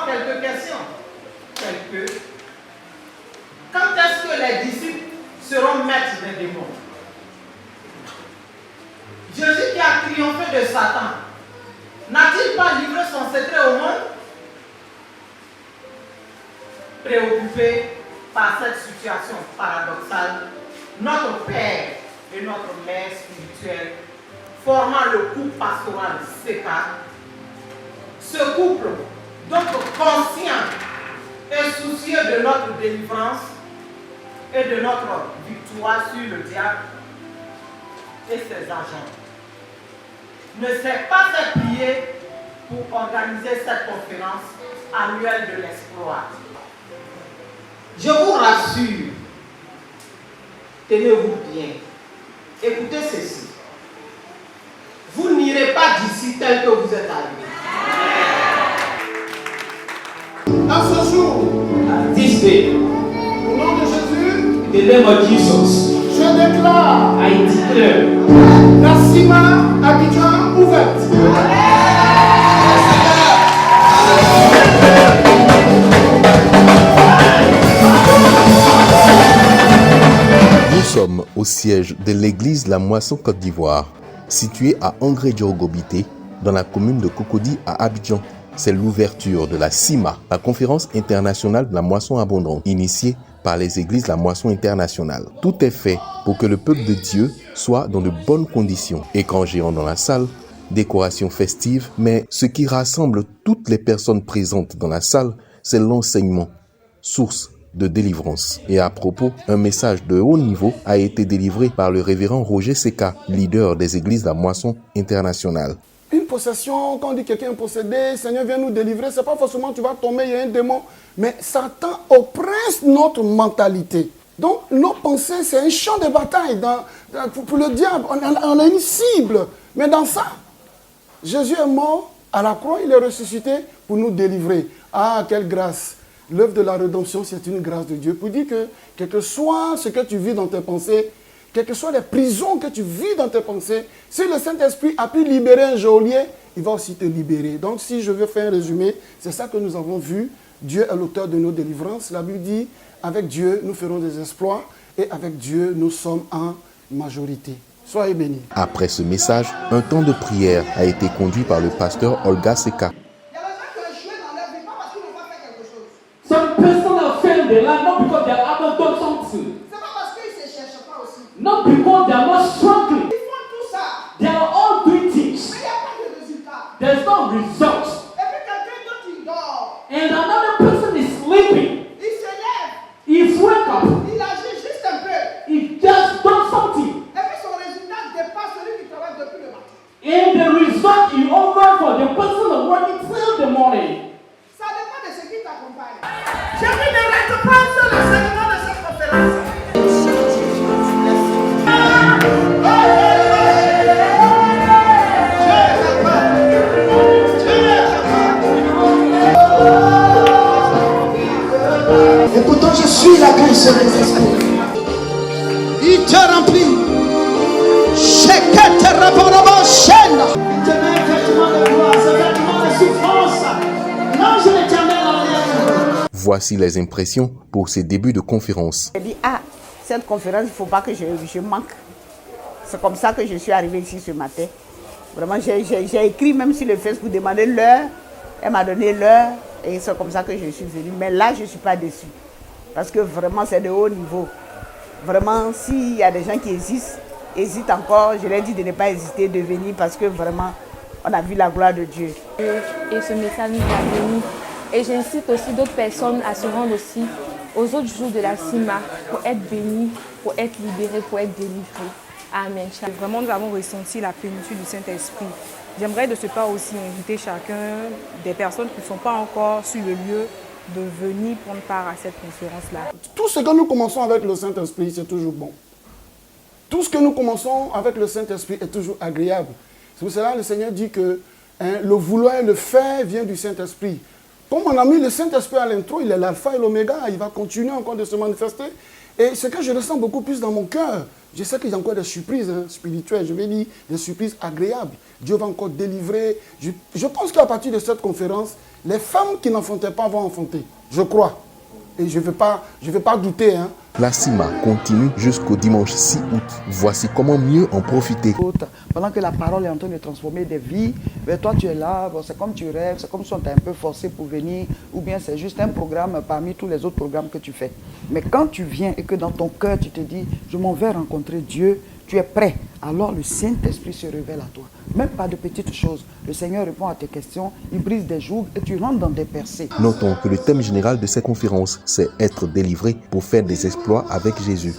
quelques questions. Quelques. Quand est-ce que les disciples seront maîtres des démons? Jésus qui a triomphé de Satan, n'a-t-il pas livré son secret au monde? Préoccupé par cette situation paradoxale, notre Père et notre Mère spirituelle, formant le couple pastoral Seka, ce couple, donc conscient et soucieux de notre délivrance et de notre victoire sur le diable et ses agents, ne s'est pas fait prier pour organiser cette conférence annuelle de l'exploit. Je vous rassure, tenez-vous bien, écoutez ceci. Vous n'irez pas d'ici tel que vous êtes arrivé. À ce jour, This day, au nom de Jésus, in the name of Jesus, je déclare I declare la CIMA Abidjan ouverte. Nous sommes au siège de l'église La Moisson Côte d'Ivoire, située à Angré-Diorgobité, dans la commune de Cocody à Abidjan. C'est l'ouverture de la CIMA, la conférence internationale de la moisson abondante, initiée par les églises La Moisson Internationale. Tout est fait pour que le peuple de Dieu soit dans de bonnes conditions. Écran géant dans la salle, décoration festive, mais ce qui rassemble toutes les personnes présentes dans la salle, c'est l'enseignement, source de délivrance. Et à propos, un message de haut niveau a été délivré par le révérend Roger Seka, leader des églises La Moisson Internationale. Une possession, quand on dit quelqu'un est possédé, Seigneur vient nous délivrer, c'est pas forcément tu vas tomber, il y a un démon, mais Satan oppresse notre mentalité. Donc nos pensées, c'est un champ de bataille pour le diable, on a une cible. Mais dans ça, Jésus est mort à la croix, il est ressuscité pour nous délivrer. Ah, quelle grâce! L'œuvre de la rédemption, c'est une grâce de Dieu. Pour dire que, quel que soit ce que tu vis dans tes pensées, quelles que soient les prisons que tu vis dans tes pensées, si le Saint-Esprit a pu libérer un geôlier, il va aussi te libérer. Donc si je veux faire un résumé, c'est ça que nous avons vu. Dieu est l'auteur de nos délivrances. La Bible dit, avec Dieu, nous ferons des exploits et avec Dieu, nous sommes en majorité. Soyez bénis. Après ce message, un temps de prière a été conduit par le pasteur Olga Seka. some person have failed their life not because they haven't done something, not because they are not struggling. They are all doing things. There's no results. And another person is sleeping. He's wake up. He just done something. And the result is over for the person working till the morning. J'ai pris des récompenses sur l'enseignement de cette conférence. Et pourtant, je suis la grâce des esprits. Il te remplit. Chacun te répondra chaîne. Il te met vêtements de gloire, ce vêtement de souffrance. L'ange de l'éternel en l'air. Voici les impressions pour ces débuts de conférence. J'ai dit, cette conférence, il ne faut pas que je manque. C'est comme ça que je suis arrivée ici ce matin. Vraiment, j'ai écrit même sur le Facebook pour demander l'heure. Elle m'a donné l'heure et c'est comme ça que je suis venue. Mais là, je ne suis pas déçue. Parce que vraiment, c'est de haut niveau. Vraiment, s'il y a des gens qui hésitent encore, je leur dis de ne pas hésiter, de venir parce que vraiment, on a vu la gloire de Dieu. Et ce message nous a bénis. Et j'incite aussi d'autres personnes à se rendre aussi aux autres jours de la CIMA pour être bénis, pour être libérés, pour être délivrés. Amen. Vraiment, nous avons ressenti la plénitude du Saint-Esprit. J'aimerais de ce pas aussi inviter chacun des personnes qui ne sont pas encore sur le lieu de venir prendre part à cette conférence-là. Tout ce que nous commençons avec le Saint-Esprit, c'est toujours bon. Tout ce que nous commençons avec le Saint-Esprit est toujours agréable. C'est pour cela que le Seigneur dit que le vouloir et le faire vient du Saint-Esprit. Comme on a mis le Saint-Esprit à l'intro, il est l'alpha et l'oméga, il va continuer encore de se manifester. Et ce que je ressens beaucoup plus dans mon cœur, je sais qu'il y a encore des surprises spirituelles, je vais dire des surprises agréables. Dieu va encore délivrer. Je pense qu'à partir de cette conférence, Les femmes qui n'enfantaient pas vont enfanter, je crois. Et je ne vais pas douter. Hein. La CIMA continue jusqu'au dimanche 6 août. Voici comment mieux en profiter. Pendant que la parole est en train de transformer des vies, ben toi tu es là, bon, c'est comme tu rêves, c'est comme si on t'a un peu forcé pour venir, ou bien c'est juste un programme parmi tous les autres programmes que tu fais. Mais quand tu viens et que dans ton cœur tu te dis, je m'en vais rencontrer Dieu, tu es prêt, alors le Saint-Esprit se révèle à toi. Même pas de petites choses. Le Seigneur répond à tes questions, il brise des jougs et tu rentres dans des percées. Notons que le thème général de ces conférences, c'est être délivré pour faire des exploits avec Jésus.